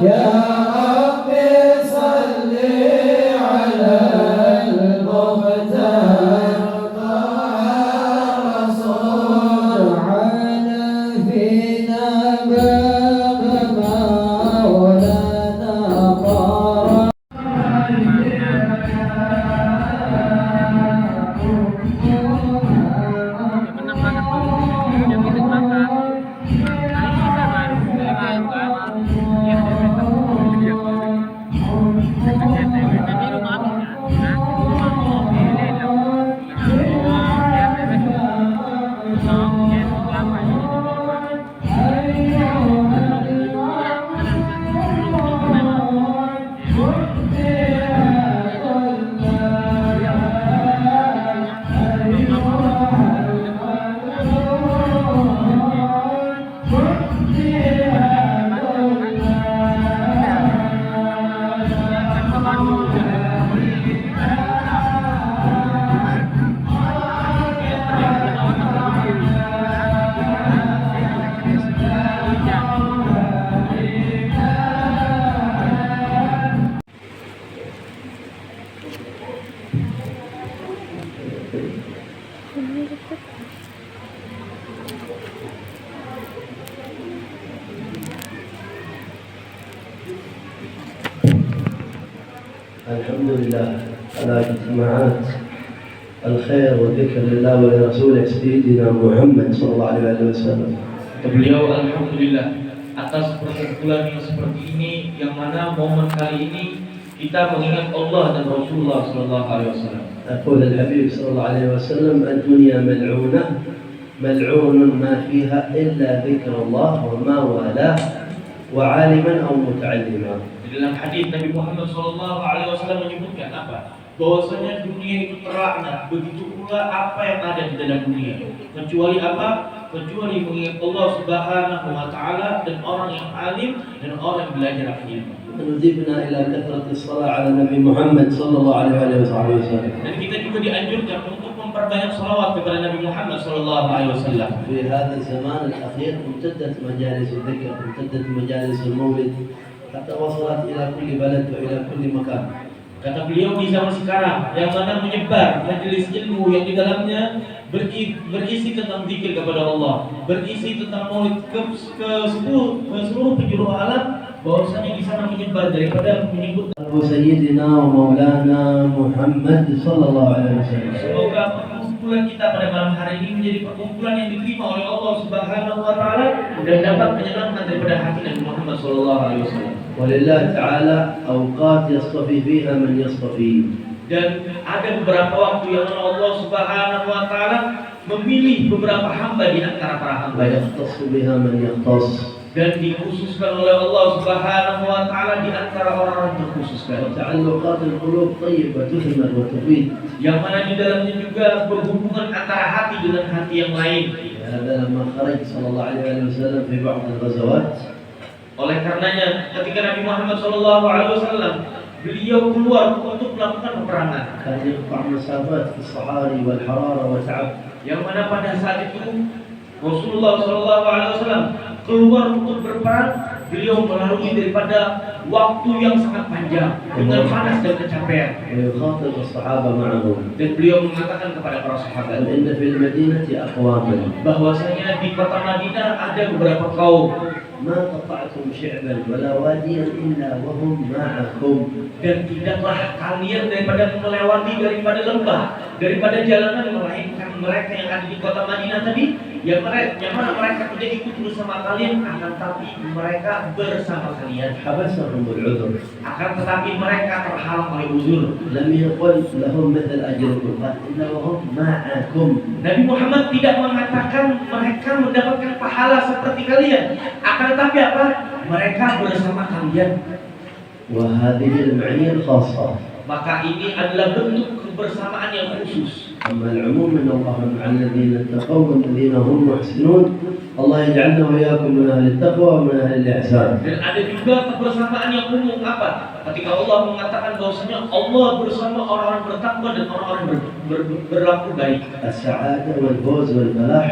يا رب صل على المختار رسول على فينا باب مولانا طارق الحمد لله على اجتماعات الخير والذكر لله ولرسوله سيدنا محمد صلى الله عليه وسلم. Beliau alhamdulillah atas perkumpulan yang seperti ini, yang mana momen kali ini kita mengingat Allah dan Rasulullah sallallahu alaihi wasallam. يقول الحبيب صلى الله عليه وسلم الدنيا ملعونة ملعون ما فيها إلا ذكر الله وما والاه وعالما أو متعلما. Di dalam hadis Nabi Muhammad sallallahu alaihi wasallam menyebutkan apa? Bahwasanya dunia itu terlaknat, begitu pula apa yang ada di dalam dunia. Kecuali apa? Kecuali mengingat Allah Subhanahu wa taala dan orang yang alim dan orang yang belajar ilmu. ندبنا إلى كثرة الصلاة على النبي محمد صلى الله عليه وسلم. Dan kita juga dianjurkan untuk memperbanyak salawat kepada Nabi Muhammad sallallahu alaihi wasallam. في هذا الزمان الأخير امتدت مجالس الذكر، امتدت مجالس المولد حتى وصلت إلى كل بلد وإلى كل مكان. Kata beliau, di zaman sekarang yang mana menyebar majelis ilmu yang di dalamnya berisi tentang zikir kepada Allah, berisi tentang maulid ke seluruh penjuru alam, bahwasanya di sana menyebar daripada menyebut سيدنا ومولانا محمد صلى الله عليه وسلم. Semoga perkumpulan kita pada malam hari ini menjadi perkumpulan yang diterima oleh Allah Subhanahu wa taala dan dapat menyenangkan daripada hati Nabi Muhammad sallallahu alaihi wasallam. ولله تعالى أوقات يصطفي فيها من يصطفي. Dan ada beberapa waktu yang Allah Subhanahu wa taala memilih beberapa hamba di antara para hamba, ويختص بها من يختص. dan dikhususkan oleh Allah Subhanahu wa taala di antara orang-orang terkhususkan. وتعلقات القلوب طيبة تثمر وتفيد. Yang mana di dalamnya juga berhubungan antara hati dengan hati yang lain. هذا لما خرج صلى الله عليه وسلم في بعض الغزوات. Oleh karenanya ketika Nabi Muhammad sallallahu alaihi wasallam beliau keluar untuk melakukan peperangan, كان يقطع مسافات في الصحاري والحرارة والتعب. yang mana pada saat itu Rasulullah sallallahu alaihi wasallam keluar untuk berperang, beliau melalui daripada waktu yang sangat panjang dengan panas dan kecapean. ويخاطب الصحابة معه. Dan beliau mengatakan kepada para sahabat إن في المدينة أقواما bahwasanya di kota Madinah ada beberapa kaum ما قطعتم شعبا ولا واديا إلا وهم معكم. dan tidaklah kalian daripada melewati daripada lembah, daripada jalanan, melainkan mereka yang ada di kota Madinah tadi, yang mana mereka tidak ikut bersama kalian, akan tapi mereka bersama kalian. حبسهم العذر. Akan tetapi mereka terhalang oleh uzur. لم يقل لهم مثل أجركم قال إلا وهم معكم. Nabi Muhammad tidak mengatakan mereka mendapatkan pahala seperti kalian, akan tetapi apa? Mereka bersama kalian. وهذه المعية الخاصة. Maka ini adalah bentuk kebersamaan yang khusus. أما العموم من الله مع الذين اتقوا والذين هم محسنون. الله يجعلنا وإياكم من أهل التقوى ومن أهل الإحسان. Dan ada juga kebersamaan yang umum apa? Ketika Allah mengatakan bahwasanya Allah bersama orang-orang bertakwa dan orang-orang berlaku baik. السعادة والفوز والفلاح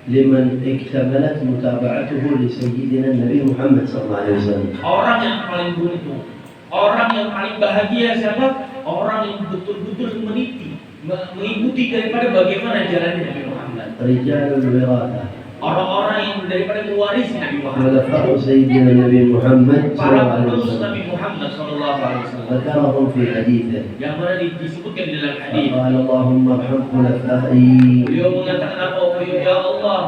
لمن اكتملت متابعته لسيدنا النبي محمد صلى الله عليه وسلم. Orang yang paling beruntung, orang yang paling bahagia siapa? Orang yang betul-betul meniti, mengikuti daripada bagaimana jalannya Nabi Muhammad. رجال الوراثة. Orang-orang yang daripada mewarisi Nabi Muhammad. خلفاء سيدنا النبي محمد صلى Para الله عليه penerus وسلم. Nabi Muhammad sallallahu alaihi wasallam. ذكرهم في حديثه. Yang mana disebutkan di dalam hadis. قال اللهم ارحم خلفائي. Beliau mengatakan apa? Ya Allah,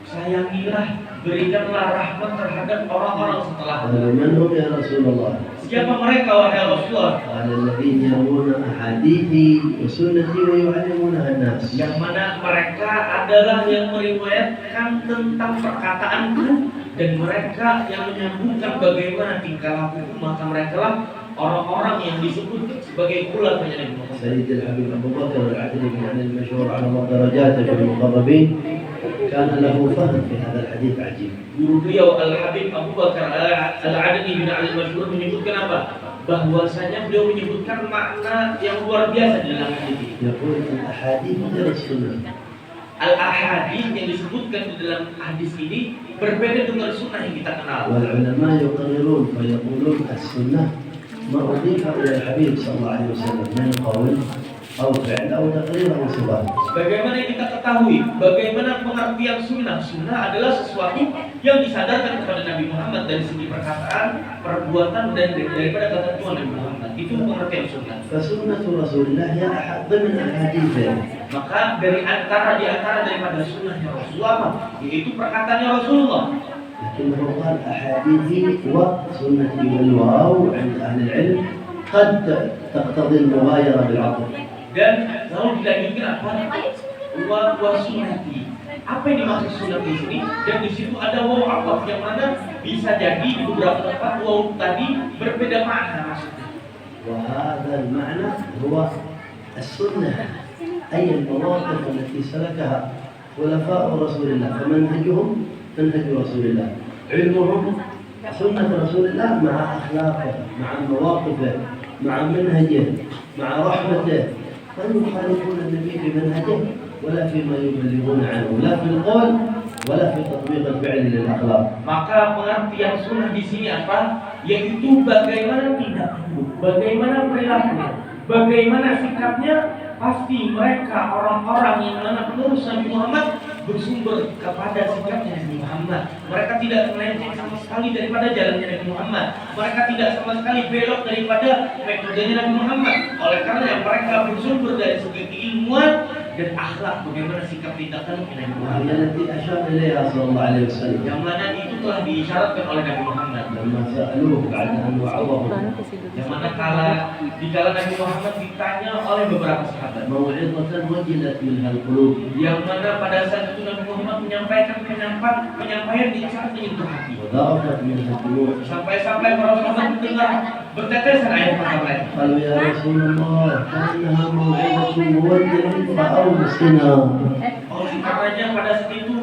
sayangilah, berikanlah rahmat terhadap orang-orang setelah. قال من هم يا رسول الله؟ Siapa mereka wahai Rasulullah? قال الذين يروون أحاديثي وسنتي ويعلمونها الناس. Yang mana mereka adalah yang meriwayatkan tentang perkataanku dan mereka yang menyambungkan bagaimana tingkah lakuku, maka mereka lah orang-orang yang disebut sebagai khulafahnya Nabi Muhammad. سيد الحبيب أبو بكر العدلي عن المشهور على الله درجاته في المقربين كان له فهم في هذا الحديث عجيب. Guru beliau Al-Habib Abu Bakar Al-Adani bin Ali Masyhur menyebutkan apa? Bahwasanya beliau menyebutkan makna yang luar biasa di dalam hadis ini. يقول الأحاديث غير السنة. Al-ahadits yang disebutkan di dalam hadis ini berbeda dengan sunnah yang kita kenal. والعلماء يقررون فيقولون السنة ما أضيف إلى الحبيب صلى الله عليه وسلم من قول أو فعل أو تقرير أو صفات. Bagaimana kita ketahui bagaimana pengertian sunnah? Sunnah adalah sesuatu yang disadarkan kepada Nabi Muhammad dari segi perkataan, perbuatan dan daripada ketentuan Nabi Muhammad. Itu pengertian sunnah. فسنة رسول الله هي أحد ضمن أحاديثه. Maka di antara daripada sunnahnya Rasulullah, yaitu perkataannya Rasulullah. لكنه قال أحاديثي وسنتي والواو عند أهل العلم قد تقتضي المغايرة بالعطف. Dan lalu dilanjutkan apa? Wa sunnati. Apa yang dimaksud sunnah di sini? Dan di situ ada waw ataf yang mana bisa jadi di beberapa tempat waw tadi berbeda makna maksudnya. وهذا المعنى هو السنة أي المواقف التي سلكها خلفاء رسول الله فمنهجهم منهج رسول الله علمهم سنة رسول الله مع أخلاقه مع مواقفه مع منهجه مع رحمته لا يخالفون النبي في منهجه ولا فيما يبلغون عنه لا في القول ولا في تطبيق الفعل للأخلاق. Maka pengertian sunnah di sini apa? Yaitu bagaimana tindakanmu, bagaimana perilakunya, bagaimana sikapnya. Pasti mereka orang-orang yang mana penerus Nabi Muhammad bersumber kepada sikapnya Nabi Muhammad. Mereka tidak melenceng sama sekali daripada jalannya Nabi Muhammad. Mereka tidak sama sekali belok daripada metodenya Nabi Muhammad. Oleh karena mereka bersumber dari segi keilmuan dan akhlak, bagaimana sikap tindakan Nabi Muhammad. التي أشار إليها صلى الله عليه وسلم. Yang mana itu telah diisyaratkan oleh Nabi Muhammad. لما سألوه بعد أن وعظهم. Yang mana dikala Nabi Muhammad ditanya oleh beberapa sahabat. موعظة وجلت منها القلوب. Yang mana pada saat itu Nabi Muhammad menyampaikan penyampaian yang sangat menyentuh hati. وذرفت منها الدموع. Sampai-sampai para sahabat mendengar bertetesan air mata mereka. قالوا يا رسول الله كأنها موعظة مودع فأوصنا. Oleh karenanya pada saat itu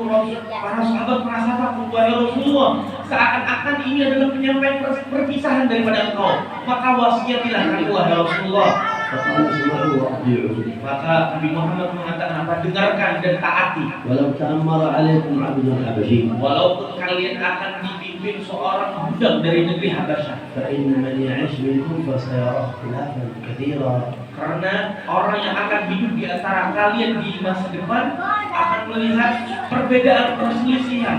para sahabat merasa takut, wahai Rasulullah, seakan-akan ini adalah penyampaian perpisahan daripada engkau. Maka wasiatilah kami wahai Rasulullah. فقال اسمعوا وأطيعوا. Maka Nabi Muhammad mengatakan apa? Dengarkan dan taati. ولو تأمر عليكم عبد حبشي. Walaupun kalian akan dipimpin seorang budak dari negeri Habasyah. فإن من يعيش منكم فسيرى اختلافا كثيرا. Karena orang yang akan hidup di antara kalian di masa depan akan melihat perbedaan, perselisihan,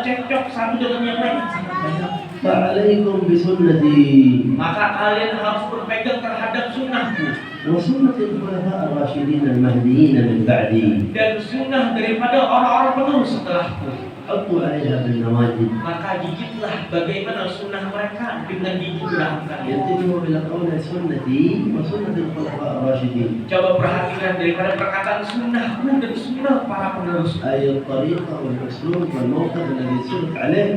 cekcok satu dengan yang lain sangat banyak. فعليكم بسنتي. Maka kalian harus berpegang terhadap sunnahku وسنة الخلفاء الراشدين المهديين من بعدي. dan sunnah daripada orang-orang penerus setelahku. حطوا عليها بالنواجذ. Maka gigitlah bagaimana sunnah mereka dengan gigi geraham kalian. ينتبهوا إلى قول سنتي وسنة الخلفاء الراشدين. Coba perhatikan daripada perkataan sunnahku dan sunnah para penerus. أي الطريقة والأسلوب والموقف الذي سلك عليه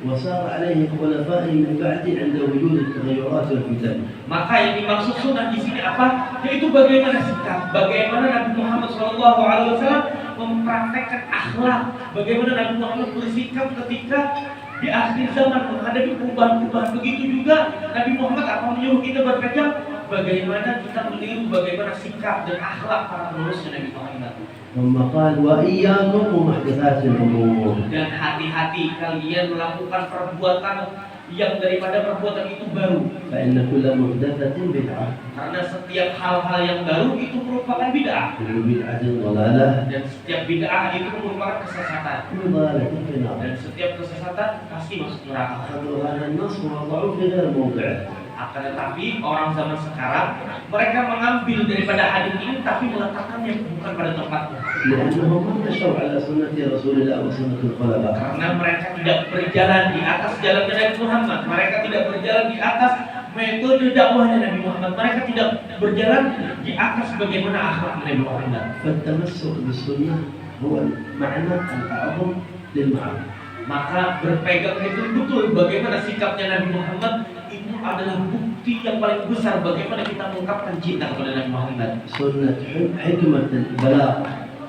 وسار عليه خلفائه من بعدي عند وجود التغيرات والفتن. Maka yang dimaksud sunnah di sini apa? Yaitu bagaimana sikap, bagaimana Nabi Muhammad SAW mempraktekkan akhlak, bagaimana Nabi Muhammad bersikap ketika di akhir zaman menghadapi perubahan-perubahan. Begitu juga Nabi Muhammad akan menyuruh kita berpegang bagaimana kita meniru bagaimana sikap dan akhlak para penerusnya Nabi Muhammad. ثم قال وإياكم ومحدثات الأمور. Dan hati-hati kalian melakukan perbuatan yang daripada perbuatan itu baru. فإن كل محدثة بدعة. Karena setiap hal-hal yang baru itu merupakan bid'ah. كل بدعة ضلالة. Dan setiap bid'ah itu merupakan kesesatan. كل ضلالة في النار. Dan setiap kesesatan pasti masuk neraka. أخذوا هذا النص ووضعوه في غير موضعه. Akan tetapi orang zaman sekarang mereka mengambil daripada hadis ini tapi meletakkannya bukan pada tempatnya. لأنهم ما مشوا على سنة رسول الله وسنة الخلفاء. Karena mereka tidak berjalan di atas jalan Nabi Muhammad, mereka tidak berjalan di atas metode dakwahnya Nabi Muhammad, mereka tidak berjalan di atas bagaimana akhlak Nabi Muhammad. فالتمسك بالسنة هو المعنى الأعظم للمعاني. Maka berpegang itu betul bagaimana sikapnya Nabi Muhammad itu adalah bukti yang paling besar bagaimana kita mengungkapkan cinta kepada Nabi Muhammad. سنة حكمة البلاغ.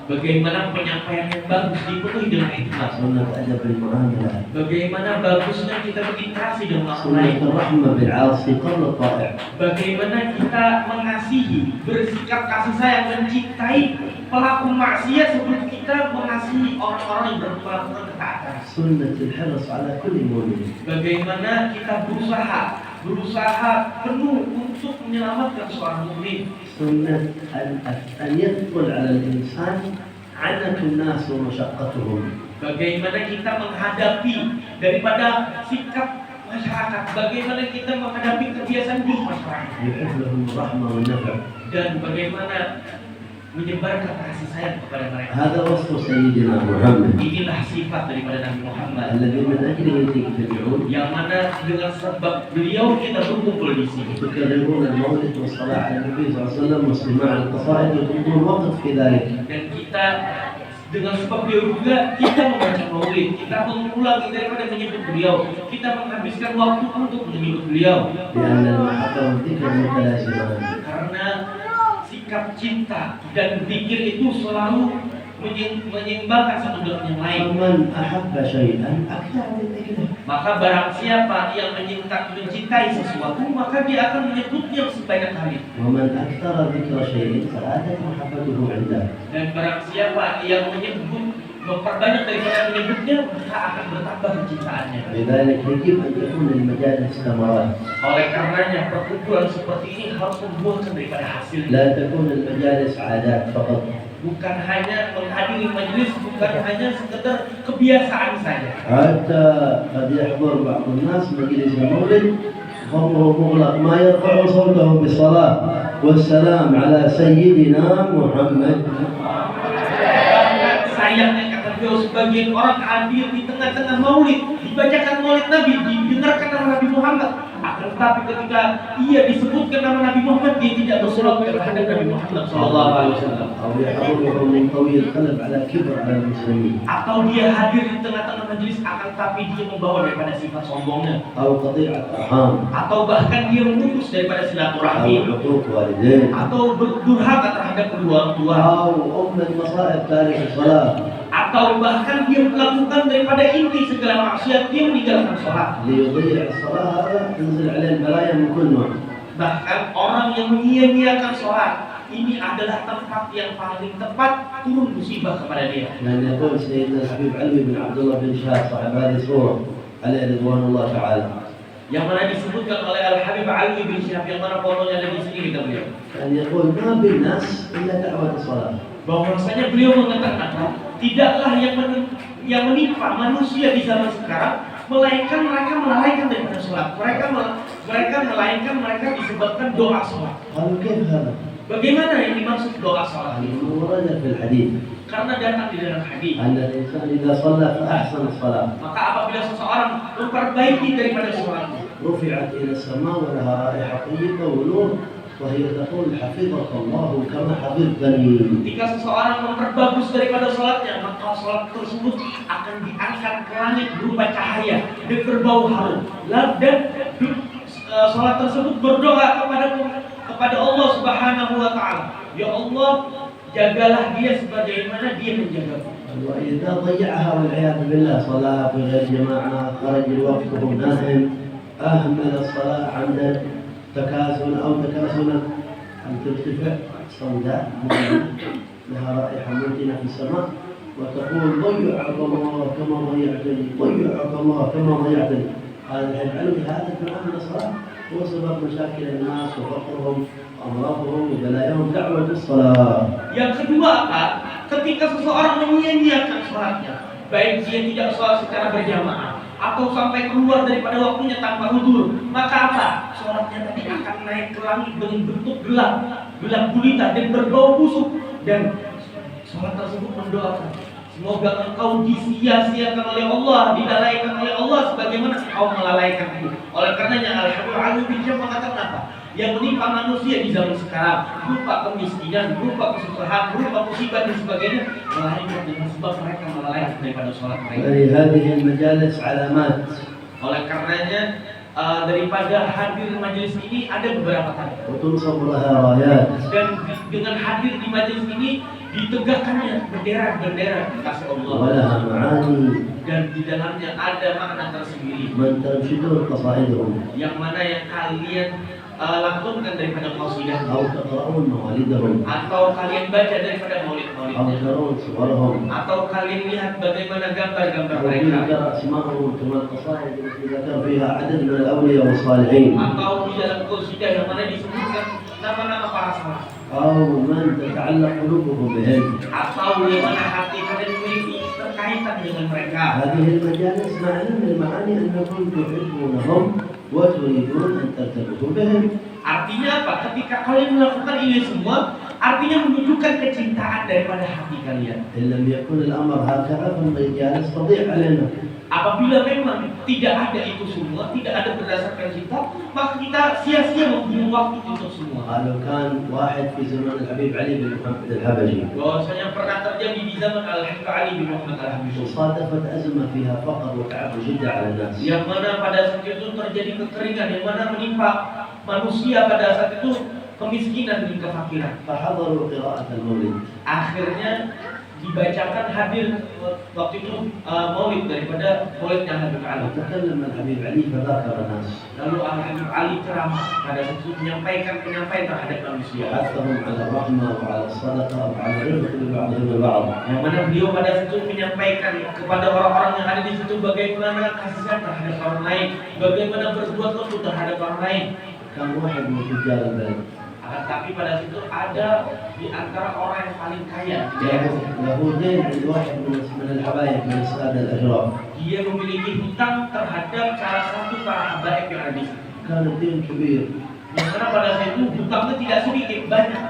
Bagaimana penyampaian yang bagus dipenuhi dengan ikhlas. سنة أدب المعاملة. Bagaimana bagusnya kita berinteraksi dengan orang lain. سنة الرحمة بالعاصي قبل الطائع. Bagaimana kita mengasihi, bersikap kasih sayang, mencintai pelaku maksiat sebelum kita mengasihi orang-orang yang melakukan ketaatan. سنة الحرص على كل مؤمن. Bagaimana kita berusaha penuh untuk menyelamatkan seorang mukmin. سنة أن يدخل على الإنسان عنة الناس ومشقتهم. Bagaimana kita menghadapi daripada sikap masyarakat, bagaimana kita menghadapi kebiasaan di masyarakat, يحب لهم الرحمة والنفع. dan bagaimana menyebarkan kasih sayang kepada mereka. هذا وصف سيدنا محمد Inilah sifat daripada Nabi Muhammad الذي من أجله تجتمعون yang mana dengan sebab beliau kita berkumpul di sini. تكررون المولد والصلاة على النبي صلى الله عليه وسلم واستماع القصائد وتقضون وقت في ذلك. Dan kita dengan sebab beliau juga kita membaca maulid, kita mengulangi daripada menyebut beliau, kita menghabiskan waktu untuk menyebut beliau. لأن المحبة والذكر متلازمان. Karena sikap cinta dan zikir itu selalu menyeimbangkan satu dengan yang lain. فمن أحب شيئا أكثر من ذكره. Maka barang siapa yang mencintai sesuatu, maka dia akan menyebutnya sebanyak kali. ومن أكثر ذكر شيء زادت محبته عنده. Dan barang siapa yang memperbanyak daripada menyebutnya, maka akan bertambah kecintaannya. لذلك يجب أن تكون المجالس ثمرات. Oleh karenanya perkumpulan seperti ini harus membuahkan daripada hasil. لا تكون المجالس عادات فقط. Bukan hanya menghadiri majelis, bukan hanya sekedar kebiasaan saja. حتى قد يحضر بعض الناس مجلس المولد فمه مغلق ما يرفع صوته بالصلاة والسلام على سيدنا محمد. Bahkan sayangnya kata beliau, sebagian orang hadir di tengah-tengah maulid, dibacakan maulid Nabi, didengarkan nama Nabi Muhammad. Akan tetapi ketika ia disebutkan nama Nabi Muhammad, dia tidak bersolat terhadap Nabi Muhammad SAW. أو يحضره من طويل القلب على كبر على المسلمين. Atau dia hadir di tengah-tengah majelis, akan tetapi dia membawa daripada sifat sombongnya. أو قطيعة أرحام. Atau bahkan dia memutus daripada أو silaturahmi. حقوق والدين. Atau berdurhaka terhadap kedua orang tua. أو أم المصائب تارك الصلاة. Atau bahkan dia melakukan daripada inti segala maksiat, dia meninggalkan sholat. ليضيع الصلاة هذا تنزل عليه البلايا من كل نوع. Bahkan orang yang menyia-nyiakan sholat, ini adalah tempat yang paling tepat turun musibah kepada dia. لأن يقول سيدنا الحبيب علي بن عبد الله بن شهاب صاحب هذه السورة عليه رضوان الله تعالى. Yang mana disebutkan oleh Al-Habib Ali bin Syihab, yang mana fotonya ada di sini kita beliau. أن يقول ما بالناس إلا دعوة الصلاة. Bahwasanya beliau mengatakan tidaklah yang menimpa manusia di zaman sekarang melainkan mereka melalaikan daripada sholat. Mereka disebabkan doa sholat. قالوا كيف هذا؟ Bagaimana yang dimaksud doa sholat itu? ورد في الحديث Karena datang di dalam hadis. أن الإنسان إذا صلى فأحسن الصلاة Maka apabila seseorang memperbaiki daripada sholatnya, رفعت إلى السماء ولها رائحة طيبة ونور وهي تقول حفظك الله كما حفظتني. ketika seseorang memperbagus daripada sholatnya, maka sholat tersebut akan diangkat ke langit berupa cahaya dan berbau harum. Dan sholat tersebut berdoa kepada Allah Subhanahu wa Ta'ala, ya Allah, jagalah dia sebagaimana dia menjagaku. وإذا ضيعها والعياذ بالله صلاة في غير جماعة خرج الوقت وهو نائم أهمل الصلاة عمدا تكاسلا أو تكاسلا أن ترتفع سوداء لها رائحة ممكنة في السماء وتقول ضيعك الله كما ضيعتني، ضيعك الله كما ضيعتني. هذا يجعل هذا الدعاء من الصلاة هو سبب مشاكل الناس وفقرهم وأمراضهم وبلاياهم دعوة الصلاة. Yang kedua apa? Ketika seseorang menyia-nyiakan sholatnya, baik dia tidak sholat secara berjamaah atau sampai keluar daripada waktunya tanpa udzur, maka apa? Sholatnya tadi akan naik ke langit dengan bentuk gelap, gelap gulita dan berbau busuk, dan sholat tersebut mendoakan, semoga engkau disia-siakan oleh Allah, dilalaikan oleh Allah sebagaimana engkau melalaikan itu. Oleh karenanya Al-Habib Ali bin Syam mengatakan apa? Yang menimpa manusia di zaman sekarang berupa kemiskinan, berupa kesusahan, berupa musibah dan sebagainya, melainkan dengan sebab mereka melalaikan daripada sholat mereka. هذه المجالس علامات. Oleh karenanya daripada hadir majelis ini ada beberapa tanda. وتنصب لها رايات. Dan dengan hadir di majelis ini ditegakkannya bendera-bendera kasih Allah. ولها معاني. Dan di dalamnya ada makna tersendiri. من تنشدون قصائدهم. Yang mana yang kalian lantunkan daripada qasidah, أو تقرؤون موالدهم. atau kalian baca daripada أو maulid-maulidnya, ترون صورهم. atau kalian lihat bagaimana gambar-gambar أو mereka, تذكر أسماءهم كما القصائد التي ذكر فيها عدد من الأولياء والصالحين. atau di dalam qasidah yang mana disebutkan nama-nama para salaf, أو من تتعلق قلوبهم بهم. atau yang mana hati kalian memiliki terkaitan dengan mereka. هذه المجالس معنى من المعاني أنكم تحبونهم وتريدون أن ترتبطوا بهم. Artinya apa? Ketika kalian melakukan ini semua, artinya menunjukkan kecintaan daripada hati kalian. إن لم يكن الأمر هكذا فالمجالس تضيع علينا. Apabila memang tidak ada itu semua, tidak ada berdasarkan cinta, maka kita sia-sia membunuh waktu untuk semua. قالوا كان واحد في زمن الحبيب علي بن محمد الحبشي Bahwasanya pernah terjadi di zaman Al-Habib Ali bin Muhammad Al-Habsyi, وصادفت أزمة فيها فقر وتعب شدة على الناس. yang mana pada saat itu terjadi kekeringan, yang mana menimpa manusia pada saat itu kemiskinan dan kefakiran. فحضروا قراءة المولد. Akhirnya dibacakan hadir waktu itu maulid daripada maulidnya Habib Ali. وتكلم الحبيب علي فذاكر الناس. Lalu Al-Habib Ali ceramah pada saat itu menyampaikan penyampaian terhadap manusia, حثهم على الرحمة وعلى الصدقة وعلى الرفق ببعضهم البعض. yang mana beliau pada saat itu menyampaikan kepada orang-orang yang ada di situ bagaimana kasih sayang terhadap orang lain, bagaimana berbuat lembut terhadap orang lain. كان واحد من تجار البلد Tapi pada situ ada di antara orang yang paling kaya di daerah situ. له دين عند واحد من الحبايب من السادة الأشراف. Dia memiliki hutang terhadap salah satu para habaib yang ada di situ. كان الدين كبير. Yang mana pada saat itu hutangnya tidak sedikit, banyak.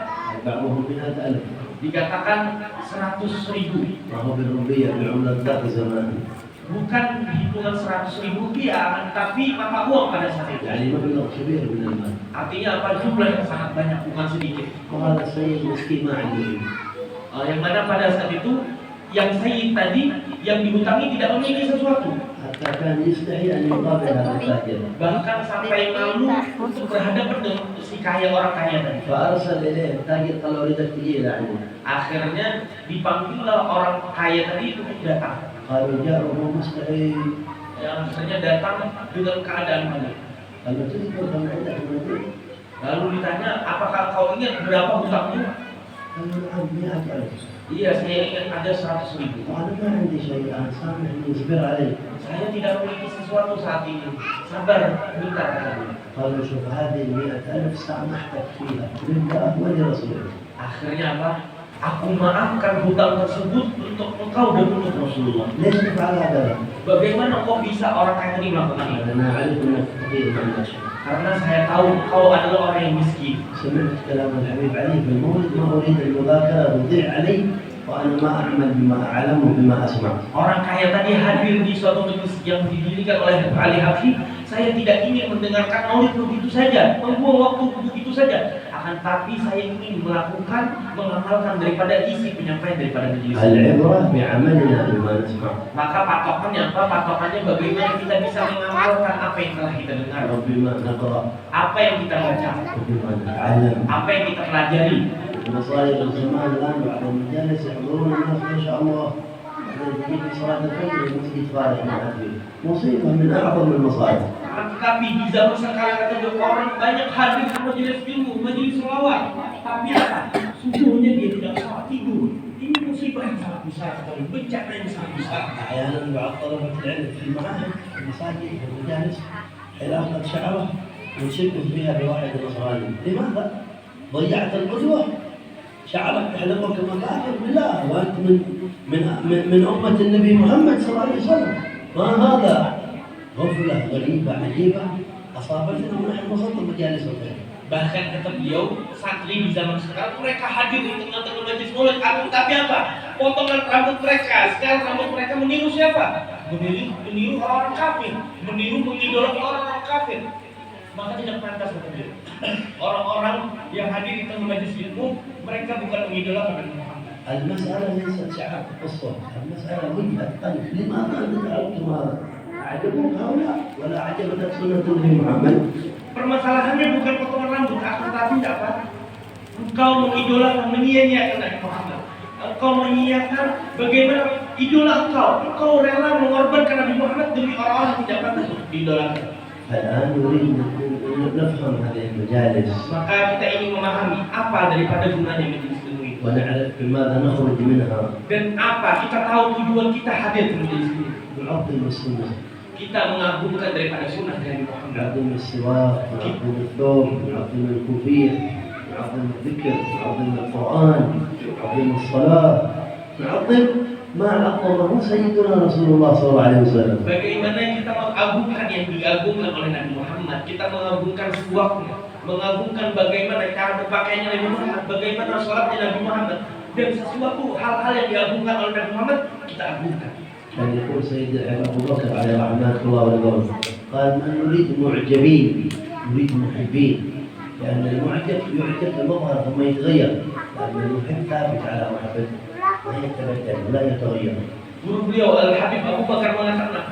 بعضهم 100,000. Dikatakan 100.000. ما هو بالروبية بالعملة ذات زمان. Bukan hitungan 100.000 rupiah, tapi mata uang pada saat itu. يعني مبلغ كبير من المال. Artinya apa? Jumlah yang sangat banyak, bukan sedikit. وهذا السيد مسكين ما عنده شيء. Yang mana pada saat itu yang sayyid tadi yang dihutangi tidak memiliki sesuatu. حتى كان يستحي أن يقابل هذا الفاجر. Bahkan sampai malu untuk berhadapan dengan si kaya, orang kaya tadi. فأرسل إليه التاجر قال له أريدك تجي إلى عندي. Akhirnya dipanggillah orang kaya tadi untuk datang. قالوا جاء وهو مستحي. Yang akhirnya datang dengan keadaan malu. قال له تذكر كم عندك موجود؟ Lalu ditanya, apakah kau ingat berapa hutangmu? قال له نعم 100,000. Iya, saya ingat ada 100.000. وأنا ما عندي شيء الآن سامحني اصبر علي. Saya tidak memiliki sesuatu saat ini. Sabar, bentar kata dia. قال له شوف هذه 100,000 سامحتك فيها لله ولرسوله. Akhirnya apa? Aku maafkan hutang tersebut untuk engkau dan untuk Rasulullah. ليش تفعل هذا؟ Bagaimana kok bisa orang kaya ini melakukan itu? أنا أعرف أنك فقير ما عندك شيء. Karena saya tahu kau adalah orang yang miskin. سمعت كلام الحبيب علي في المولد ما أريد المذاكرة تضيع علي وأنا ما أعمل بما أعلم وبما أسمع. Orang kaya tadi hadir di suatu majelis yang didirikan oleh Habib Ali Habsyi. Saya tidak ingin mendengarkan maulid begitu saja, membuang waktu begitu saja. Akan tapi saya ingin mengamalkan daripada isi penyampaian daripada majelis. العبرة بعملنا بما نسمع. Maka patokannya apa? Patokannya bagaimana kita bisa mengamalkan apa yang telah kita dengar, وبما نقرأ apa yang kita baca, وبما نتعلم. apa yang kita pelajari. مصايب الزمان الآن بعض المجالس يحضرون الناس ما شاء الله تجيب صلاة الفجر المسجد فارغ ما حد فيه. مصيبة من أعظم المصائب. Tapi di zaman sekarang ada orang banyak hadir ke majelis ilmu, majelis selawat, tapi apa? subuhnya dia tidak salat tidur. Ini musibah yang sangat besar sekali, bencana yang sangat besar. أحيانا بعض طلبة العلم في المعاهد في المساجد في المجالس علاقة شعرة ينشبه فيها بواحد نصراني. لماذا؟ ضيعت القدوة. شعرك تحلقه كما كافر بالله وأنت من أمة النبي محمد صلى الله عليه وسلم. ما هذا؟ غفلة غريبة عجيبة أصابتنا ونحن وسط المجالس الخير. Bahkan kata beliau, santri di zaman sekarang mereka hadir di tengah-tengah majelis maulid agung, tapi apa? Potongan rambut mereka, sekarang rambut mereka meniru siapa? Meniru orang-orang kafir, meniru mengidolakan orang-orang kafir. Maka tidak pantas kata beliau. Orang-orang yang hadir di tengah majelis ilmu, mereka bukan mengidolakan Nabi Muhammad. المسألة ليست شعار قصة، المسألة وجهة قلب. لماذا أنت فعلتم هذا؟ أعجبك هؤلاء ولا أعجبتك سنة النبي محمد؟ Permasalahannya bukan potongan rambut, akan tetapi apa? Engkau mengidolakan, menyia-nyiakan Nabi Muhammad. Engkau menyia-nyiakan bagaimana idola engkau rela mengorbankan Nabi Muhammad demi orang-orang yang tidak pantas untuk diidolakan. الآن نريد أن نفهم هذه المجالس. Maka kita ingin memahami apa daripada gunanya majelis ilmu itu. ونعرف بماذا نخرج منها. Dan apa kita tahu tujuan kita hadir ke majelis ini. نعظم السنة. Kita mengagungkan daripada sunnah Nabi Muhammad. نعظم السواك، نعظم الثوب، نعظم الكوفية، نعظم الذكر، نعظم القرآن، نعظم الصلاة، نعظم ما عظمه سيدنا رسول الله صلى الله عليه وسلم. Bagaimana kita mengagungkan yang diagungkan oleh Nabi Muhammad, kita mengagungkan suwaknya, mengagungkan bagaimana cara berpakaiannya Nabi Muhammad, bagaimana sholatnya Nabi Muhammad, dan sesuatu hal-hal yang diagungkan oleh Nabi Muhammad kita agungkan. كان يقول سيد أبو بكر عليه رحمة الله ورضوانه قال من نريد معجبين نريد محبين، لأن المعجب يعجب بمظهر ثم يتغير، لأن المحب ثابت على محبته لا يتبدل ولا يتغير. Guru beliau Al-Habib Abu Bakar mengatakan,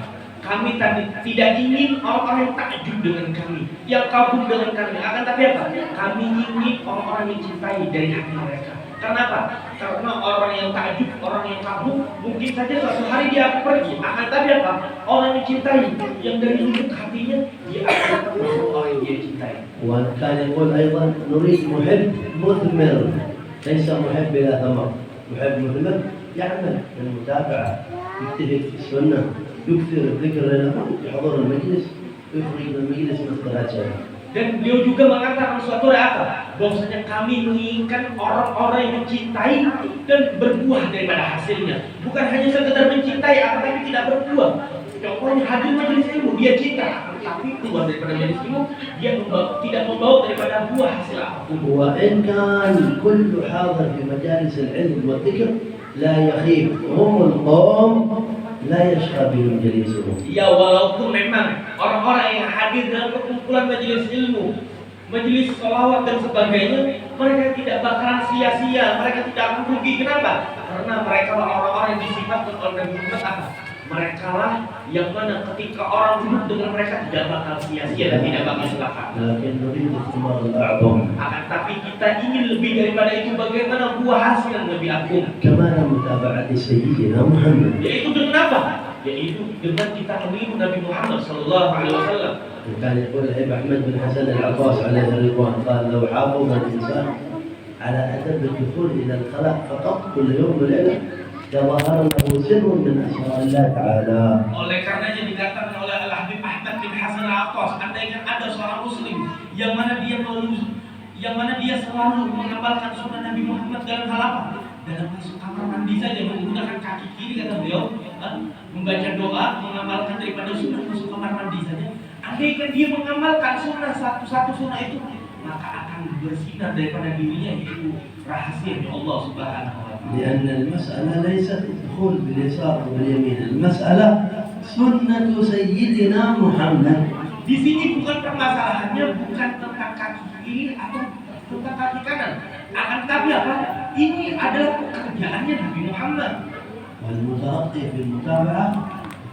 kami tidak ingin orang-orang yang takjub dengan kami, yang kagum dengan kami, akan tapi apa? Kami ingin orang-orang yang cintai dari hati mereka. Kenapa? Karena orang yang takjub, orang yang kagum, mungkin saja suatu hari dia pergi, akan tapi apa? Orang yang cintai, yang dari lubuk hatinya dia akan tetap bersama orang yang dia cintai. وكان يقول أيضا نريد محب مثمر ليس محب بلا ثمر. محب مثمر يعمل بالمتابعة، يجتهد في السنة، يكثر الذكر لنا، يحضر المجلس، يخرج من المجلس مثل شيء. Dan beliau juga mengatakan suatu apa? Bahwasanya kami menginginkan orang-orang yang mencintai dan berbuah daripada hasilnya. Bukan hanya sekedar mencintai, akan tapi tidak berbuah. Contohnya hadir majelis ilmu, dia cinta, tapi keluar daripada majelis ilmu, dia tidak membawa daripada buah hasil apapun. وإن كان كل حاضر في مجالس العلم والذكر لا يخيب، هم القوم لا يشقى بهم جليسهم. Ya walaupun memang orang-orang yang hadir dalam perkumpulan majelis ilmu, majelis sholawat dan sebagainya, mereka tidak bakalan sia-sia, mereka tidak akan rugi. Kenapa? Karena mereka lah orang-orang yang disifatkan oleh Nabi Muhammad apa? Mereka lah yang mana ketika orang duduk dengan mereka tidak bakal sia-sia dan tidak bakal celaka. لكن نريد الثمار الأعظم. Akan tapi kita ingin lebih daripada itu, bagaimana buah hasil yang lebih agung. كمال متابعة سيدنا محمد. Yaitu dengan apa? Yaitu dengan kita meniru Nabi Muhammad Sallallahu Alaihi Wasallam. كان يقول الإمام أحمد بن حسن العباس عليه الرضوان قال لو حافظ الإنسان على أدب الدخول إلى الخلاء فقط كل يوم وليلة لظهر له سر من أسرار الله تعالى. Oleh karenanya dikatakan oleh Al-Habib Ahmad bin Hasan Al-Attas, andaikan ada seorang muslim yang mana dia selalu mengamalkan sunnah Nabi Muhammad dalam hal apa? Dalam masuk kamar mandi saja menggunakan kaki kiri, kata beliau, membaca doa, mengamalkan daripada sunnah masuk kamar mandi saja. Andaikan dia mengamalkan sunnah satu sunnah itu, maka akan bersinar daripada dirinya yaitu rahasia Allah Subhanahu wa Ta'ala. لأن المسألة ليست الدخول باليسار وباليمين، المسألة سنة سيدنا محمد. Di sini bukan permasalahannya bukan tentang kaki kiri atau tentang kaki kanan, akan tapi apa? Ini adalah pekerjaannya Nabi Muhammad. والمترقي في المتابعة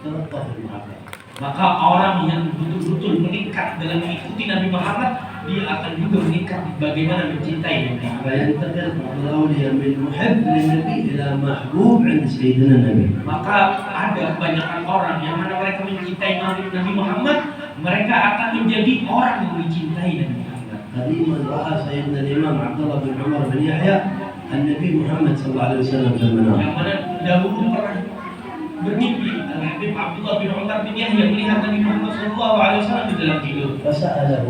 يترقى في المحبة. Maka orang yang betul-betul meningkat dalam mengikuti Nabi Muhammad, dia akan juga meningkat bagaimana mencintai Nabi. فينتقل الأولياء من محب للنبي إلى محبوب عند سيدنا النبي. Maka ada kebanyakan orang yang mana mereka mencintai Nabi Muhammad, mereka akan menjadi orang yang mencintai Nabi Muhammad. قديما رأى سيدنا الإمام عبد الله بن عمر بن يحيى النبي محمد صلى الله عليه وسلم في المنام. Yang mana dahulu pernah bermimpi Al-Habib Abdullah bin Umar bin Yahya melihat Nabi Muhammad sallallahu alaihi wasallam di dalam tidur. فسأله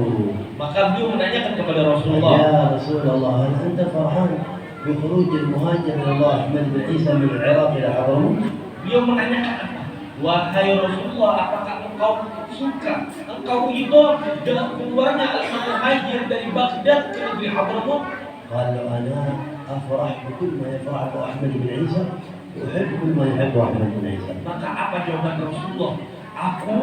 Maka beliau menanyakan kepada Rasulullah, يا رسول الله هل أنت فرحان بخروج المهاجر إلى الله أحمد بن عيسى من العراق إلى حضرموت؟ beliau menanyakan apa? Wahai Rasulullah, apakah engkau suka, engkau ridho dengan keluarnya al-muhajir dari Baghdad ke negeri Hadramut? قال له أنا أفرح بكل ما يفرحه أحمد بن عيسى وأحب كل ما يحبه أحمد بن عيسى. Maka apa jawaban Rasulullah? Aku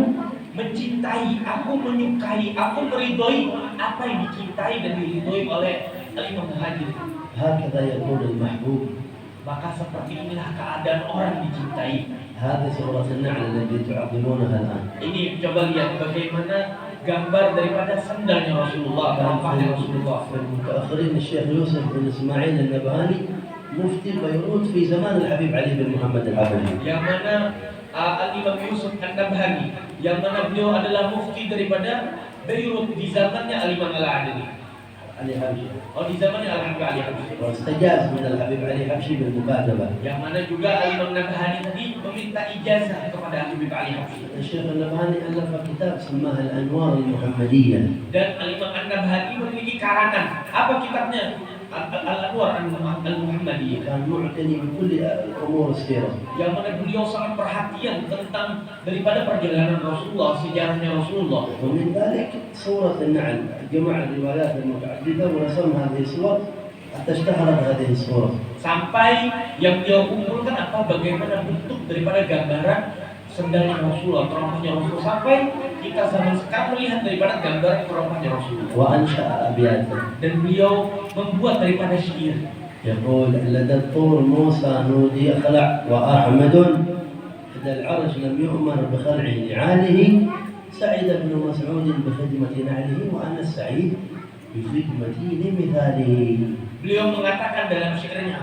mencintai, aku menyukai, aku meridhoi apa yang dicintai dan diridhoi oleh al-Imam Muhajir. هكذا يكون المحبوب. Maka seperti inilah keadaan orang yang dicintai. هذه صورة النعل التي تعظمونها الآن. Ini coba lihat bagaimana gambar daripada sendalnya Rasulullah, teropahnya Rasulullah. في المتأخرين الشيخ يوسف بن إسماعيل النبهاني مفتي بيروت في زمان الحبيب علي بن محمد الحبشي. Yang mana Al-Imam Yusuf An-Nabhani, yang mana beliau adalah mufti daripada Beirut di zamannya Al-Imam Al-Adili. علي حبشي. Oh, di zamannya Al-Habib Ali Habsyi. واستجاز من الحبيب علي حبشي بالمكاتبة. Yang mana juga Al-Imam Nabhani tadi meminta ijazah kepada Habib Ali Habsyi. الشيخ النبهاني ألف كتاب سماه الأنوار المحمدية. Dan Al-Imam An-Nabhani memiliki karangan. Apa kitabnya? Al-Anwar Al-Muhammadiyah. كان معتني بكل أمور السيرة. Yang mana beliau sangat perhatian tentang daripada perjalanan Rasulullah, sejarahnya Rasulullah. ومن ذلك صورة النعل، جمع الروايات المتعددة ورسم هذه الصور حتى اشتهرت هذه الصورة. Sampai yang beliau kumpulkan apa bagaimana bentuk daripada gambaran sendalnya Rasulullah, teropahnya Rasulullah, sampai kita zaman sekarang melihat daripada gambar teropahnya Rasulullah. وأنشأ أبياتا Dan beliau membuat daripada syair. يقول لدى الطور موسى نودي خلع وأحمد إذا العرش لم يؤمر بخلع نعاله سعد ابن مسعود بخدمة نعله وأنا السعيد بخدمتي لمثاله. Beliau mengatakan dalam syairnya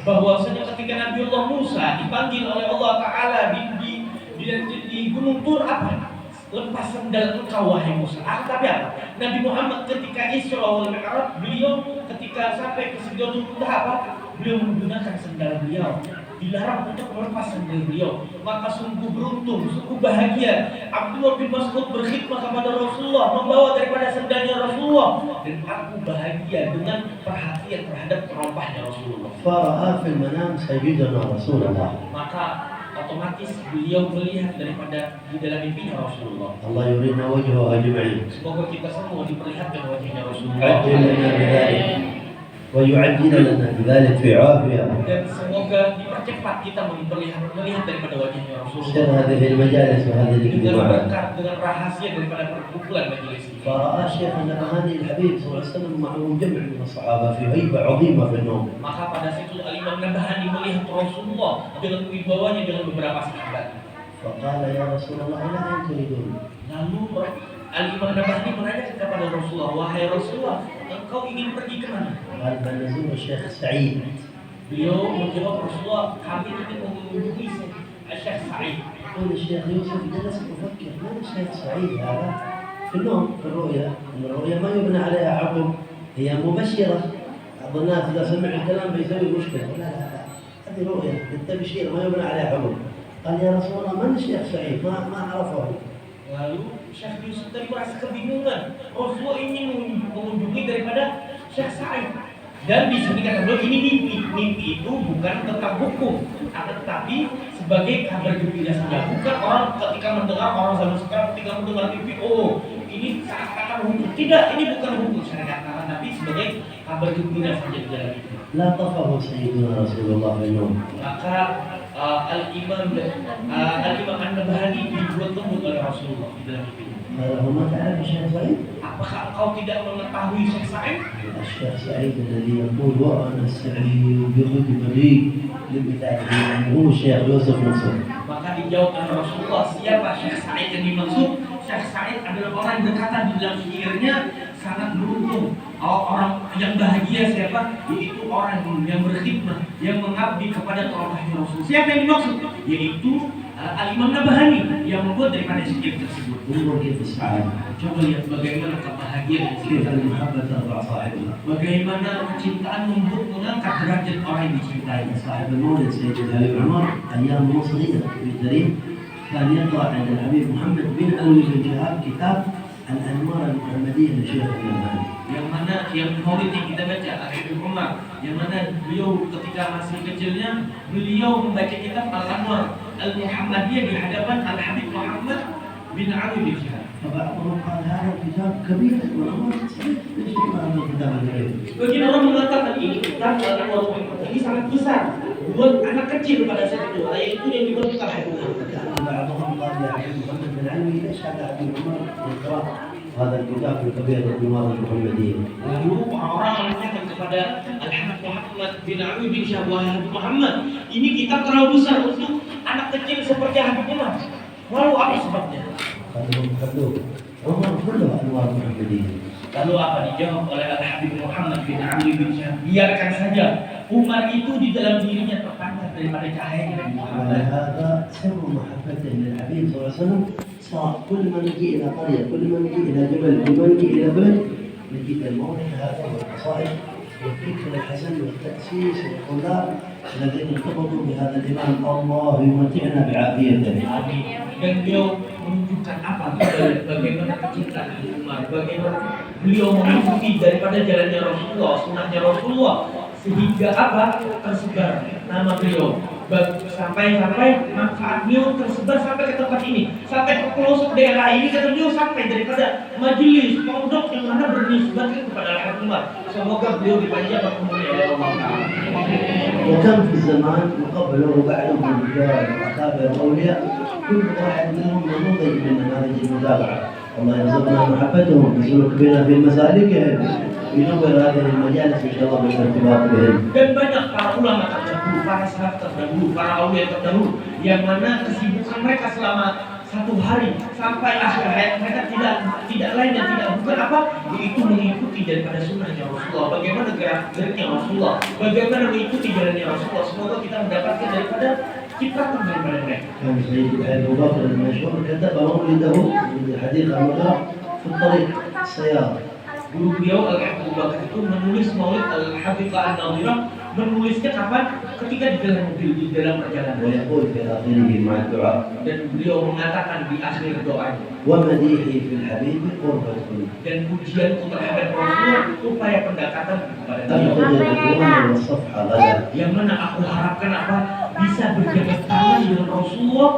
bahwasanya ketika Nabiullah Musa dipanggil oleh Allah Ta'ala di Gunung Tur, apa? Lepas sendal engkau wahai Musa. Tapi apa? Nabi Muhammad ketika Isra wal Mi'raj, beliau ketika sampai ke Sidratul Muntaha, apa? Beliau menggunakan sendal beliau. Dilarang untuk melepas sendal beliau. Maka sungguh beruntung, sungguh bahagia Abdullah bin Mas'ud berkhidmah kepada Rasulullah, membawa daripada sendalnya Rasulullah, dan aku bahagia dengan perhatian terhadap teropahnya Rasulullah. فرأى في المنام سيدنا رسول الله. Maka otomatis beliau melihat daripada di dalam mimpinya Rasulullah. الله يرينا وجهه أجمعين. Semoga kita semua diperlihatkan wajahnya Rasulullah. عجل لنا بذلك ويعجل لنا بذلك في عافية. Dan semoga dipercepat kita melihat daripada wajahnya سر Rasulullah. هذه المجالس وهذه Dengan الاجتماعات. berkat, dengan rahasia daripada perkumpulan majelis ini. فرأى الشيخ النبهاني الحبيب صلى الله عليه وسلم معه جمع من الصحابة في هيبة عظيمة في النوم. Maka pada situ Al-Imam Nabhani melihat Rasulullah dengan wibawanya dengan beberapa sahabat. فقال يا رسول الله إلى أين تريدون؟ Lalu Al-Imam Nabhani menanyakan kepada Rasulullah, wahai Rasulullah, engkau ingin pergi ke mana? قال بل نزور الشيخ سعيد. Beliau menjawab, Rasulullah, kami ingin mengunjungi Syekh Sa'id. يقول الشيخ يوسف جلس يفكر من الشيخ سعيد هذا؟ في النوم في الرؤيا، إن الرؤيا ما يبنى عليها حكم، هي مبشرة. بعض الناس إذا سمع الكلام بيسوي مشكلة. لا لا لا، هذه رؤيا بالتبشير ما يبنى عليها حكم. قال يا رسول الله من الشيخ سعيد؟ ما عرفه. Lalu Syekh Yusuf tadi merasa kebingungan. Rasulullah ingin mengunjungi daripada Syekh Sa'id. Dan di sini kata beliau, ini mimpi. Mimpi itu bukan tentang hukum, akan tetapi sebagai kabar gembira saja. Bukan orang ketika mendengar, orang zaman sekarang ketika mendengar mimpi, oh ini seakan-akan hukum. Tidak, ini bukan hukum saya katakan, tapi sebagai kabar gembira saja di dalam itu. لا طفه سيدنا رسول الله في النوم. Maka Al-Imam An-Nabhani dibuat lembut oleh Rasulullah di dalam itu. قال ما تعرف الشيخ سعيد؟ Apakah engkau tidak mengetahui Syekh Sa'id? الشيخ سعيد الذي يقول وأنا السعيد بخدمتي لمثاله هو الشيخ يوسف نفسه. Maka dijawab oleh Rasulullah, siapa Syekh Sa'id yang dimaksud? Syekh Sa'id adalah orang yang berkata di dalam syairnya sangat beruntung. Orang yang bahagia siapa? Yaitu orang yang berkhidmah, yang mengabdi kepada teropahnya Rasul. Siapa yang dimaksud? Yaitu Al-Imam Nabahani yang membuat daripada zikir tersebut. انظر كيف السعادة، Coba lihat bagaimana kebahagiaan كيف zikir. المحبة ترفع صاحبها. Bagaimana kecintaan membuat mengangkat derajat orang yang dicintai. صاحب المولد سيد الحبيب عمر أيام مو صغيرة في التاريخ كان يقرأ عند الحبيب محمد بن علوي بن شهاب كتاب الأنوار المحمدية لشيخ النبهاني. Yang mana yang maulid yang kita baca Habib Umar, yang mana beliau ketika masih kecilnya beliau membaca kitab Al-Anwar Al-Muhammadiyah di hadapan Al-Habib Muhammad bin Ali bin Syihab. فبعضهم قال هذا الكتاب كبير والأمر صغير، ليش تقرأ هذا الكتاب الكبير؟ Bagian orang mengatakan ini kitab Al-Anwar Muhammad ini sangat besar buat anak kecil pada saat itu. Ayat itu yang dibuat Habib Muhammad. بعضهم قال يا حبيب محمد بن علوي ليش هذا حبيب عمر يقرأ هذا الكتاب الكبير الأنوار المحمدية؟ Lalu orang mengatakan kepada Al-Habib Muhammad bin Ali bin Syihab, wahai Habib Muhammad, ini kitab terlalu besar untuk anak kecil seperti Habib Umar. Lalu apa sebabnya? خلوه عمر كله أنوار محمدية. Lalu apa dijawab oleh Al-Habib Muhammad bin Ali bin Syihab? Biarkan saja, Umar itu di dalam dirinya terpancar daripada cahaya Nabi Muhammad. هذا سر محبته للحبيب صلى الله عليه وسلم. صار كل ما نجي إلى قرية، كل ما نجي إلى جبل، كل ما نجي إلى بلد نجي المولد هذا والقصائد والفكر الحسن والتأسيس والطلاب الذين ارتبطوا بهذا الإمام. الله يمتعنا بعافيته. Dan beliau menunjukkan apa bagaimana kecintaan Umar, bagaimana beliau mengikuti daripada jalannya Rasulullah, sunnahnya Rasulullah, sehingga apa tersebar nama beliau sampai manfaat beliau tersebar sampai ke tempat ini, sampai ke pelosok daerah ini, kata beliau, sampai daripada majelis pondok yang mana bernisbatkan kepada Al-Habib Umar. Semoga beliau dipanjangkan umurnya oleh Allah Taala. وكم في الزمان وقبله وبعده من الرجال والأكابر والأولياء كل واحد منهم نموذج من نماذج المتابعة. الله يرزقنا محبتهم يسلك بنا في مسالكهم ينور هذه المجالس إن شاء الله بالارتباط بهم. Dan banyak para ulama terdahulu, para sahabat terdahulu, para aulia terdahulu yang mana kesibukan mereka selama satu hari sampai akhir hayat mereka tidak lain dan tidak bukan apa, yaitu mengikuti daripada sunnahnya Rasulullah, bagaimana gerak-geriknya Rasulullah, bagaimana mengikuti jalannya Rasulullah. Semoga kita mendapatkan daripada cipratan daripada mereka. كان سيد أبو بكر المشهور كتب مولده من الحديقة المغرب في الطريق السيارة. Guru beliau Al-Habib Abu Bakar itu menulis maulid Al-Habiqah An-Nadhirah, menulisnya kapan? Ketika di dalam mobil, di dalam perjalanan. ويقول في آخره مع الدعاء Dan beliau mengatakan di akhir doanya, ومديحي في الحبيب قربة. dan pujianku terhadap Rasulullah upaya pendekatan kepada beliau. أنتظر الرضوان والصفحة غدا. Yang mana aku harapkan apa? Bisa berjabat tangan dengan Rasulullah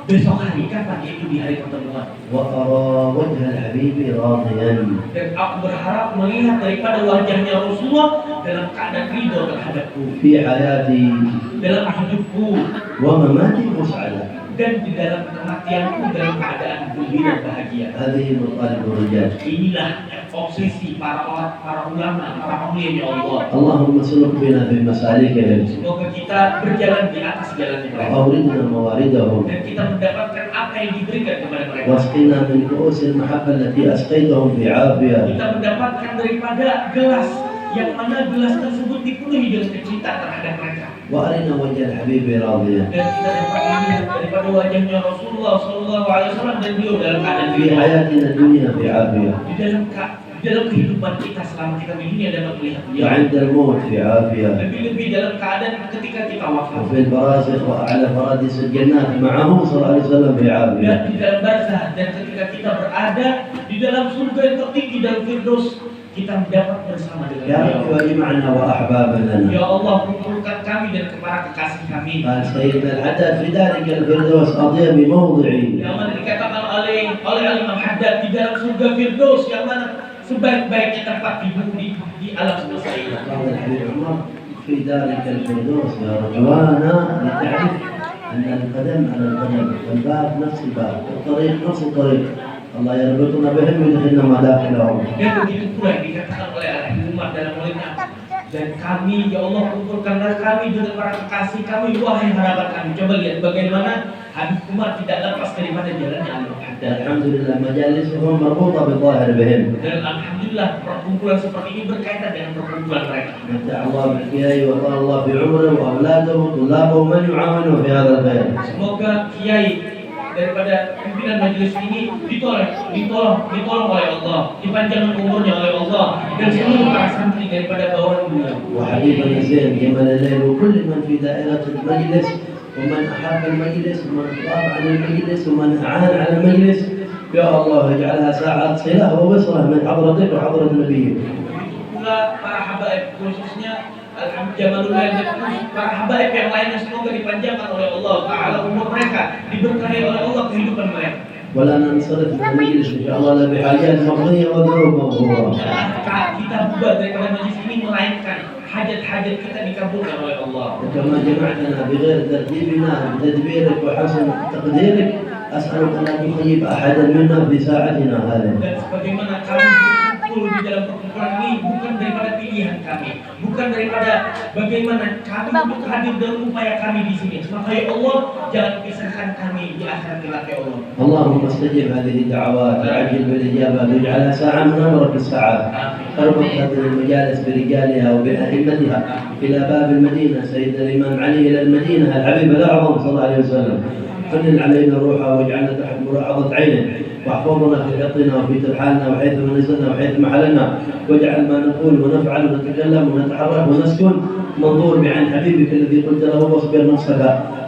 besok hari, kapan? Yaitu di hari pertemuan. وأرى وجه الحبيب راضيا. Dan aku berharap melihat daripada wajahnya Rasulullah dalam keadaan ridho terhadapku, في حياتي dalam hidupku, ومماتي مسعدة. dan di dalam kematianku dalam keadaan gembira bahagia. هذه مطالب الرجال. Inilah obsesi para ulama, para aulia Allah. اللهم سلك بنا في مسالكهم Semoga kita berjalan di atas jalannya mereka, وأوردنا مواردهم dan kita mendapatkan apa yang diberikan kepada mereka. واسقنا من كؤوس المحبة التي أسقيتهم في عافية. Kita mendapatkan daripada gelas yang mana gelas tersebut dipenuhi dengan kecintaan terhadap mereka. وأرنا وجه الحبيب راضيا. Dan kita dapat melihat daripada wajahnya Rasulullah Sallallahu Alaihi Wasallam dan beliau dalam keadaan في حياتنا الدنيا في عافية. di dalam kehidupan kita selama kita di dunia dapat melihat beliau. وعند الموت في عافية. Lebih-lebih dalam keadaan ketika kita wafat. وفي البرازخ وأعلى فرادس الجنات معه صلى الله عليه وسلم في عافية. Dan di dalam barzah, dan ketika kita berada di dalam surga yang tertinggi dalam Firdaus, kita mendapat bersama dengan يا beliau. رب واجمعنا وأحبابا لنا. Ya Allah, kumpulkan kami dan para kekasih kami. قال سيدنا الحداد في ذلك الفردوس أطيب موضعي. Yang mana dikatakan oleh Imam Haddad di dalam surga Firdaus, yang mana sebaik-baiknya tempat di alam semesta ini. قال الحبيب عمر في ذلك الفردوس يا رجوانا لتعرف أن القدم على القدم والباب نفس الباب والطريق نفس الطريق. الله يربطنا بهم ويدخلنا مداخلهم. Dan begitu pula yang dikatakan oleh Al-Habib Umar dalam mulutnya. Dan kami, ya Allah, kumpulkanlah kami dengan para kekasih kami, wahai harapan kami. Coba lihat bagaimana Habib Umar tidak lepas daripada jalannya Al-Haddad. Alhamdulillah majalisuhum marbuta bidhahir bihim. Dan alhamdulillah perkumpulan seperti ini berkaitan dengan perkumpulan mereka. متع الله بالكياي وطال الله في عمره واولاده وطلابه من يعاونوا في هذا الخير. Semoga kiai daripada pimpinan majelis ini ditolong oleh Allah, dipanjangkan umurnya oleh Allah, dan seluruh para santri daripada bawahan beliau. وحبيبنا زين جمال الليل وكل من في دائرة المجلس ومن أحب المجلس ومن طاب عن المجلس ومن أعان على المجلس يا الله اجعلها ساعات صلة ووصلة من حضرتك وحضرة نبيك. Pula para habaib khususnya Alhamdulillah dan para habaib yang lainnya semoga dipanjangkan oleh Allah Ta'ala umur mereka, diberkahi oleh Allah kehidupan mereka. ولا ننصرف من المجلس إن شاء الله لا بحاجات مقضية وذنوب مغفورة. Kita buat daripada majlis ini melainkan hajat-hajat kita dikabulkan oleh Allah. وكما جمعتنا بغير ترتيبنا بتدبيرك وحسن تقديرك أسألك أن لا تخيب أحدا منا في ساعتنا هذه. Dan sebagaimana kami berkumpul di dalam perkumpulan ini bukan daripada pilihan kami, bukan daripada bagaimana kami untuk hadir dalam upaya kami di sini. Maka ya Allah, jangan pisahkan kami di akhirat kelak ya Allah. اللهم استجب هذه الدعوات وعجل بالإجابة واجعلها ساعة من أمرك الساعات. اربط هذه المجالس برجالها وبأئمتها إلى باب المدينة سيدنا الإمام علي إلى المدينة الحبيب الأعظم صلى الله عليه وسلم. حنن علينا روحه واجعلنا تحت ملاحظة عينه واحفظنا في حطنا وفي ترحالنا وحيثما نزلنا وحيث محلنا واجعل ما نقول ونفعل ونتكلم ونتحرك ونسكن منظور بعين حبيبك الذي قلت له واصبر نفسك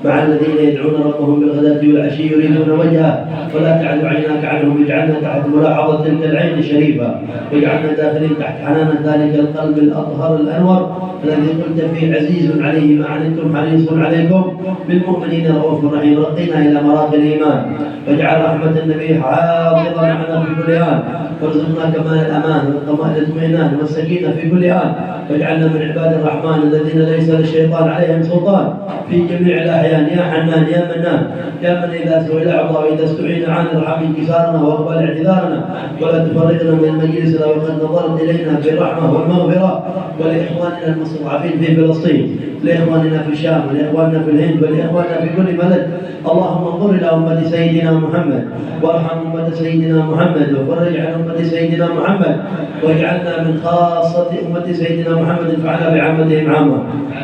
مع الذين يدعون ربهم بالغداة والعشي يريدون وجهه ولا تعد عيناك عنهم اجعلنا تحت ملاحظة تلك العين الشريفة واجعلنا داخلين تحت حنان ذلك القلب الأطهر الأنور الذي قلت فيه عزيز عليه ما عنتم حريص عليكم بالمؤمنين رؤوف رحيم. رقنا إلى مراقي الإيمان واجعل رحمة النبي حافظة معنا في كل آن وارزقنا كمال الأمان والاطمئنان والسكينة في كل آن واجعلنا من عباد الرحمن الذين ليس للشيطان عليهم سلطان في جميع الأحيان. يا حنان يا منان يا من إذا سئل أعطى وإذا استعين عن ارحم انكسارنا واقبل اعتذارنا ولا تفرقنا من المجلس وقد نظرت إلينا بالرحمة والمغفرة ولإخواننا المستضعفين في فلسطين لإخواننا في الشام ولإخواننا في الهند ولإخواننا في كل بلد. اللهم انظر إلى أمة سيدنا محمد وارحم أمة سيدنا محمد وفرج عن أمة سيدنا محمد واجعلنا من خاصة أمة سيدنا محمد انفعنا بعامتهم عامة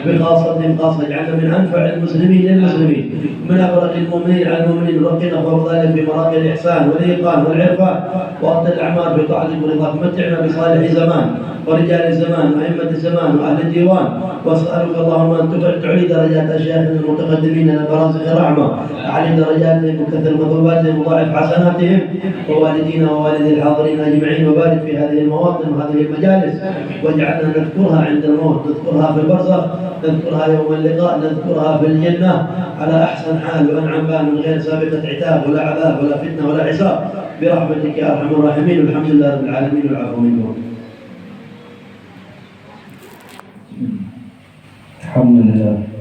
بخاصتهم خاصة اجعلنا من أنفع المسلمين للمسلمين من أبرك المؤمنين على المؤمنين رقنا فوق ذلك في مراقي الإحسان والإيقان والعرفان وأفضل الأعمال في طاعتك ورضاك. متعنا بصالح زمان ورجال الزمان وأئمة الزمان وأهل الديوان وأسألك اللهم أن تعلي درجات أشياخنا المتقدمين إلى برازخ رحمة أعلي درجاتهم وكثر مثوباتهم وضاعف حسناتهم ووالدينا ووالدي الحاضرين أجمعين وبارك في هذه المواطن وهذه المجالس واجعلنا نذكرها عند الموت نذكرها في البرزخ نذكرها يوم اللقاء نذكرها في الجنة على أحسن حال وأنعم بال من غير سابقة عتاب ولا عذاب ولا فتنة ولا حساب برحمتك يا أرحم الراحمين والحمد لله رب العالمين والعفو منكم. الحمد لله.